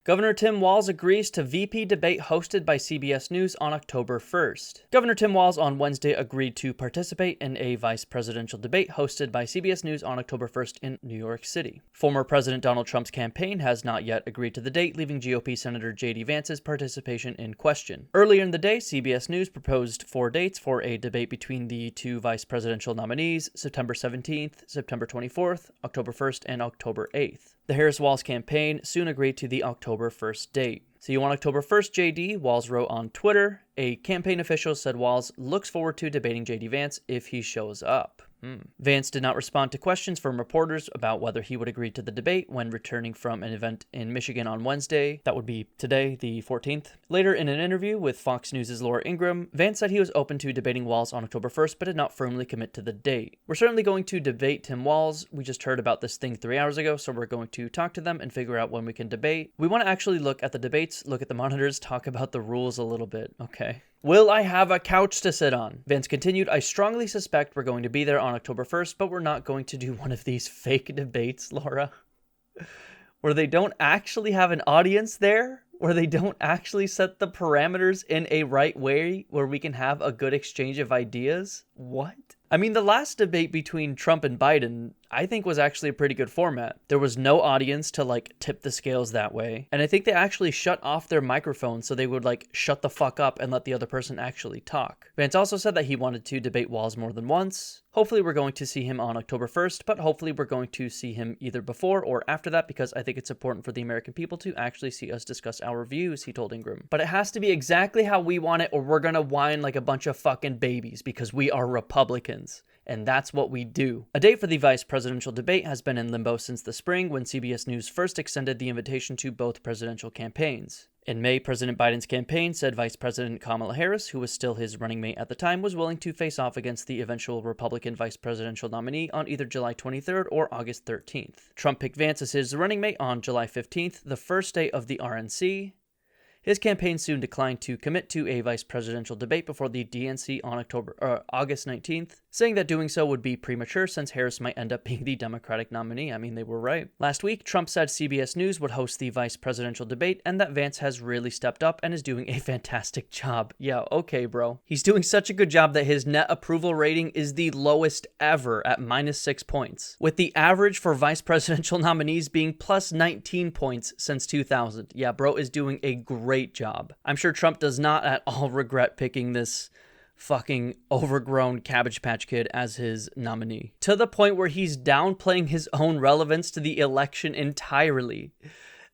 Governor Tim Walz agrees to VP debate hosted by CBS News on October 1st. Governor Tim Walz on Wednesday agreed to participate in a vice presidential debate hosted by CBS News on October 1st in New York City. Former President Donald Trump's campaign has not yet agreed to the date, leaving GOP Senator JD Vance's participation in question. Earlier in the day, CBS News proposed 4 dates for a debate between the two vice presidential nominees: September 17th, September 24th, October 1st, and October 8th. The Harris-Walz campaign soon agreed to the October 1st date. See you on October 1st, JD, Walz wrote on Twitter. A campaign official said Walz looks forward to debating JD Vance if he shows up. Vance did not respond to questions from reporters about whether he would agree to the debate when returning from an event in Michigan on Wednesday. That would be today, the 14th. Later, in an interview with Fox News' Laura Ingraham, Vance said he was open to debating Walz on October 1st, but did not firmly commit to the date. We're certainly going to debate Tim Walz. We just heard about this thing 3 hours ago, so we're going to talk to them and figure out when we can debate. We want to actually look at the debates, look at the monitors, talk about the rules a little bit, okay? Will I have a couch to sit on? Vance continued, I strongly suspect we're going to be there on October 1st, but we're not going to do one of these fake debates, Laura, where they don't actually have an audience there, where they don't actually set the parameters in a right way, where we can have a good exchange of ideas. What? I mean, the last debate between Trump and Biden, I think, was actually a pretty good format. There was no audience to, tip the scales that way. And I think they actually shut off their microphones so they would, shut the fuck up and let the other person actually talk. Vance also said that he wanted to debate Walz more than once. Hopefully we're going to see him on October 1st, but hopefully we're going to see him either before or after that, because I think it's important for the American people to actually see us discuss our views, he told Ingraham. But it has to be exactly how we want it, or we're gonna whine like a bunch of fucking babies, because we are Republicans. And that's what we do. A date for the vice presidential debate has been in limbo since the spring, when CBS News first extended the invitation to both presidential campaigns. In May, President Biden's campaign said Vice President Kamala Harris, who was still his running mate at the time, was willing to face off against the eventual Republican vice presidential nominee on either July 23rd or August 13th. Trump picked Vance as his running mate on July 15th, the first day of the RNC. His campaign soon declined to commit to a vice presidential debate before the DNC on August 19th, saying that doing so would be premature since Harris might end up being the Democratic nominee. I mean, they were right. Last week, Trump said CBS News would host the vice presidential debate and that Vance has really stepped up and is doing a fantastic job. Yeah, okay, bro. He's doing such a good job that his net approval rating is the lowest ever at -6 points, with the average for vice presidential nominees being plus 19 points since 2000. Yeah, bro is doing a great job. I'm sure Trump does not at all regret picking this fucking overgrown Cabbage Patch Kid as his nominee, to the point where he's downplaying his own relevance to the election entirely.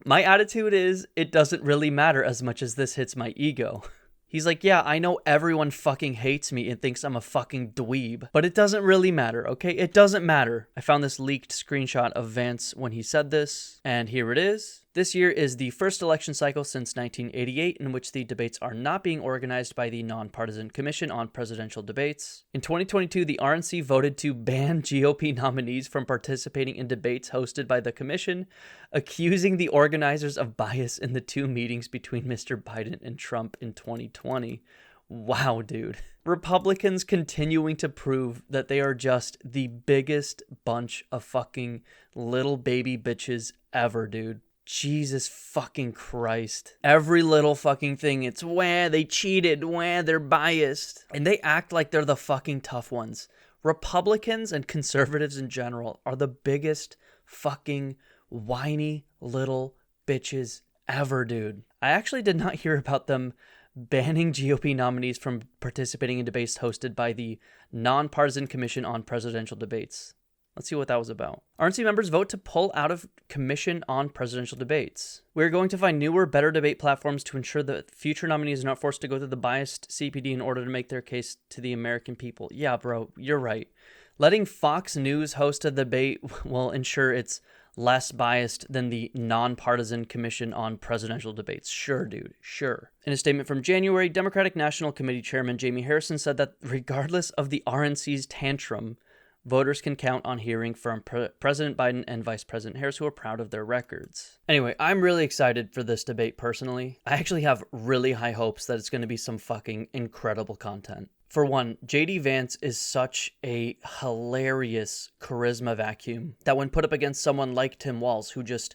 My attitude is, it doesn't really matter as much as this hits my ego. He's like, yeah, I know everyone fucking hates me and thinks I'm a fucking dweeb, but it doesn't really matter, okay? It doesn't matter. I found this leaked screenshot of Vance when he said this, and here it is. This year is the first election cycle since 1988 in which the debates are not being organized by the Nonpartisan Commission on Presidential Debates. In 2022, the RNC voted to ban GOP nominees from participating in debates hosted by the commission, accusing the organizers of bias in the two meetings between Mr. Biden and Trump in 2020. Wow, dude. Republicans continuing to prove that they are just the biggest bunch of fucking little baby bitches ever, dude. Jesus fucking Christ. Every little fucking thing, it's wah, they cheated, wah, they're biased. And they act like they're the fucking tough ones. Republicans and conservatives in general are the biggest fucking whiny little bitches ever, dude. I actually did not hear about them banning GOP nominees from participating in debates hosted by the Nonpartisan Commission on Presidential Debates. Let's see what that was about. RNC members vote to pull out of Commission on Presidential Debates. We're going to find newer, better debate platforms to ensure that future nominees are not forced to go through the biased CPD in order to make their case to the American people. Yeah, bro, you're right. Letting Fox News host a debate will ensure it's less biased than the Nonpartisan Commission on Presidential Debates. Sure, dude, sure. In a statement from January, Democratic National Committee Chairman Jamie Harrison said that regardless of the RNC's tantrum, voters can count on hearing from President Biden and Vice President Harris, who are proud of their records. Anyway, I'm really excited for this debate personally. I actually have really high hopes that it's going to be some fucking incredible content. For one, JD Vance is such a hilarious charisma vacuum that when put up against someone like Tim Walz, who just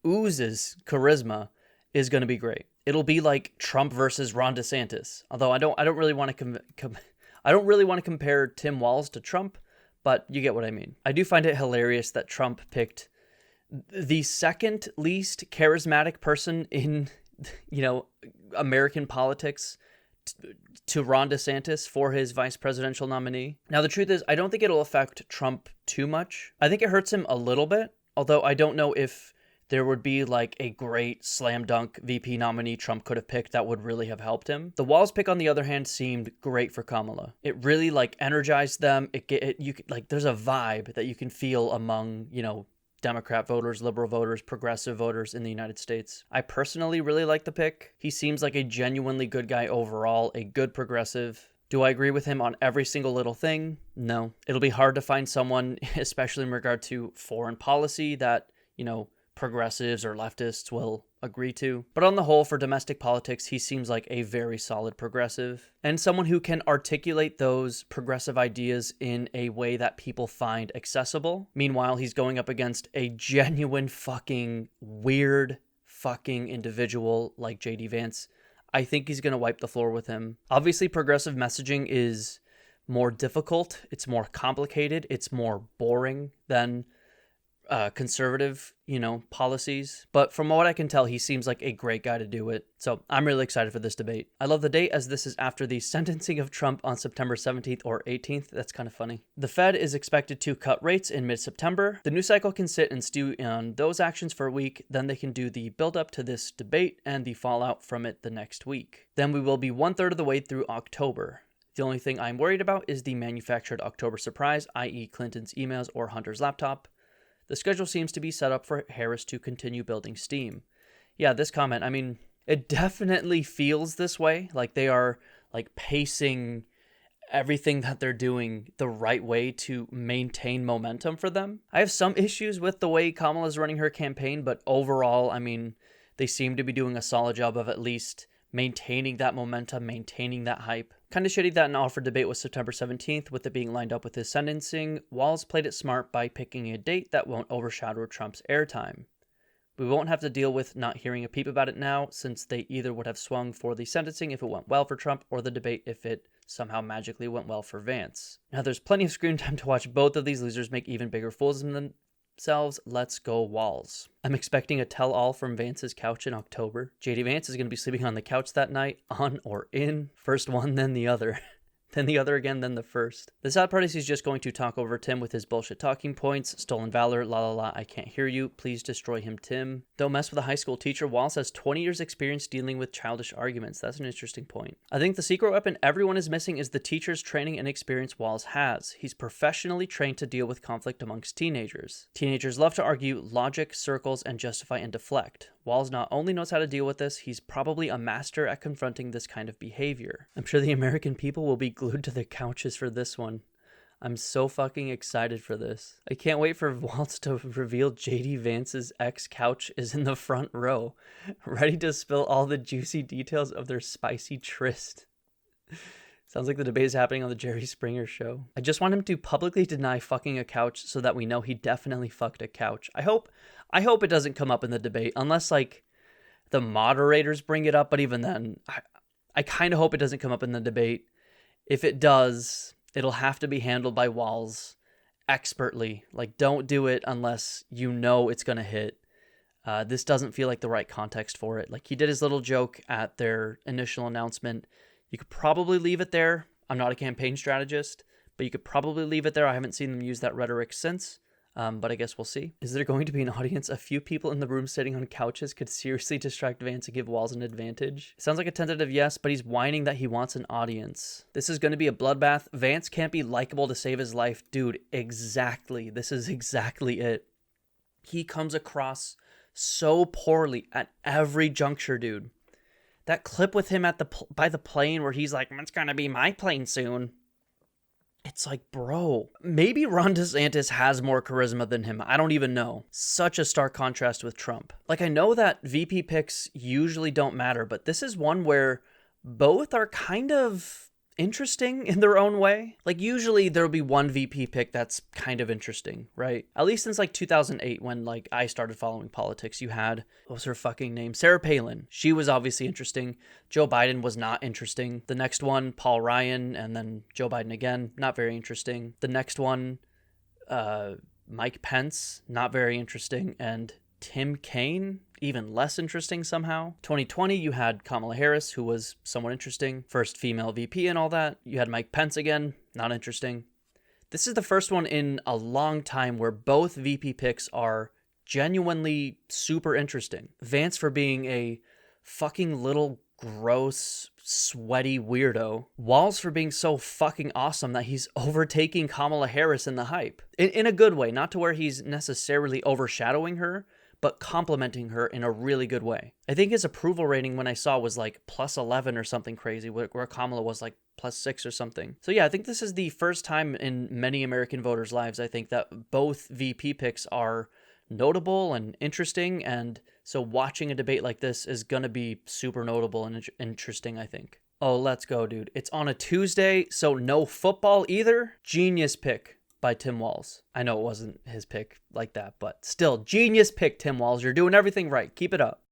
oozes charisma, is going to be great. It'll be like Trump versus Ron DeSantis. Although I don't really want to compare Tim Walz to Trump, but you get what I mean. I do find it hilarious that Trump picked the second least charismatic person in, American politics to Ron DeSantis for his vice presidential nominee. Now, the truth is, I don't think it'll affect Trump too much. I think it hurts him a little bit, although I don't know if there would be like a great slam dunk VP nominee Trump could have picked that would really have helped him. The Walz pick, on the other hand, seemed great for Kamala. It really like energized them. There's a vibe that you can feel among, Democrat voters, liberal voters, progressive voters in the United States. I personally really like the pick. He seems like a genuinely good guy overall, a good progressive. Do I agree with him on every single little thing? No. It'll be hard to find someone, especially in regard to foreign policy, that, progressives or leftists will agree to. But on the whole, for domestic politics, he seems like a very solid progressive and someone who can articulate those progressive ideas in a way that people find accessible. Meanwhile, he's going up against a genuine fucking weird fucking individual like JD Vance. I think he's going to wipe the floor with him. Obviously, progressive messaging is more difficult. It's more complicated. It's more boring than conservative, policies. But from what I can tell, he seems like a great guy to do it. So I'm really excited for this debate. I love the date, as this is after the sentencing of Trump on September 17th or 18th. That's kind of funny. The Fed is expected to cut rates in mid-September. The news cycle can sit and stew on those actions for a week. Then they can do the build up to this debate and the fallout from it the next week. Then we will be 1/3 of the way through October. The only thing I'm worried about is the manufactured October surprise, i.e. Clinton's emails or Hunter's laptop. The schedule seems to be set up for Harris to continue building steam. Yeah, this comment, it definitely feels this way. Like they are like pacing everything that they're doing the right way to maintain momentum for them. I have some issues with the way Kamala's running her campaign, but overall, they seem to be doing a solid job of at least maintaining that momentum, maintaining that hype. Kind of shitty that an offered debate was September 17th, with it being lined up with his sentencing. Walz played it smart by picking a date that won't overshadow Trump's airtime. We won't have to deal with not hearing a peep about it now, since they either would have swung for the sentencing if it went well for Trump, or the debate if it somehow magically went well for Vance. Now, there's plenty of screen time to watch both of these losers make even bigger fools of themselves. Let's go Walz. I'm expecting a tell-all from Vance's couch in October. JD Vance is going to be sleeping on the couch that night, on or in. First one, then the other. Then the other again, then the first. The sad part is he's just going to talk over Tim with his bullshit talking points. Stolen valor, la la la, I can't hear you. Please destroy him, Tim. Don't mess with a high school teacher. Walz has 20 years experience dealing with childish arguments. That's an interesting point. I think the secret weapon everyone is missing is the teacher's training and experience Walz has. He's professionally trained to deal with conflict amongst teenagers. Teenagers love to argue, logic, circles, and justify and deflect. Walz not only knows how to deal with this, he's probably a master at confronting this kind of behavior. I'm sure the American people will be glued to their couches for this one. I'm so fucking excited for this. I can't wait for Walz to reveal JD Vance's ex-couch is in the front row, ready to spill all the juicy details of their spicy tryst. Sounds like the debate is happening on the Jerry Springer show. I just want him to publicly deny fucking a couch so that we know he definitely fucked a couch. I hope it doesn't come up in the debate, unless like the moderators bring it up, but even then, I kind of hope it doesn't come up in the debate. If it does, it'll have to be handled by Walz expertly. Like, don't do it unless you know it's going to hit. This doesn't feel like the right context for it. Like, he did his little joke at their initial announcement. You could probably leave it there. I'm not a campaign strategist, but you could probably leave it there. I haven't seen them use that rhetoric since, but I guess we'll see. Is there going to be an audience? A few people in the room sitting on couches could seriously distract Vance and give Walz an advantage. Sounds like a tentative yes, but he's whining that he wants an audience. This is going to be a bloodbath. Vance can't be likable to save his life. Dude, exactly. This is exactly it. He comes across so poorly at every juncture, dude. That clip with him by the plane where he's like, it's gonna be my plane soon. It's like, bro, maybe Ron DeSantis has more charisma than him. I don't even know. Such a stark contrast with Trump. Like, I know that VP picks usually don't matter, but this is one where both are kind of interesting in their own way. Like, usually there'll be one VP pick that's kind of interesting, right? At least since like 2008, when like I started following politics, you had, what was her fucking name? Sarah Palin. She was obviously interesting. Joe Biden was not interesting. The next one, Paul Ryan, and then Joe Biden again, not very interesting. The next one, Mike Pence, not very interesting. And Tim Kaine, even less interesting somehow. 2020, you had Kamala Harris, who was somewhat interesting. First female VP and all that. You had Mike Pence again, not interesting. This is the first one in a long time where both VP picks are genuinely super interesting. Vance for being a fucking little gross, sweaty weirdo. Walz for being so fucking awesome that he's overtaking Kamala Harris in the hype. In a good way, not to where he's necessarily overshadowing her, but complimenting her in a really good way. I think his approval rating when I saw was like plus 11 or something crazy, where Kamala was like plus 6 or something. So yeah, I think this is the first time in many American voters' lives, I think, that both VP picks are notable and interesting, and so watching a debate like this is gonna be super notable and interesting, I think. Oh, let's go, dude. It's on a Tuesday, so no football either. Genius pick by Tim Walz. I know it wasn't his pick like that, but still, genius pick, Tim Walz. You're doing everything right. Keep it up.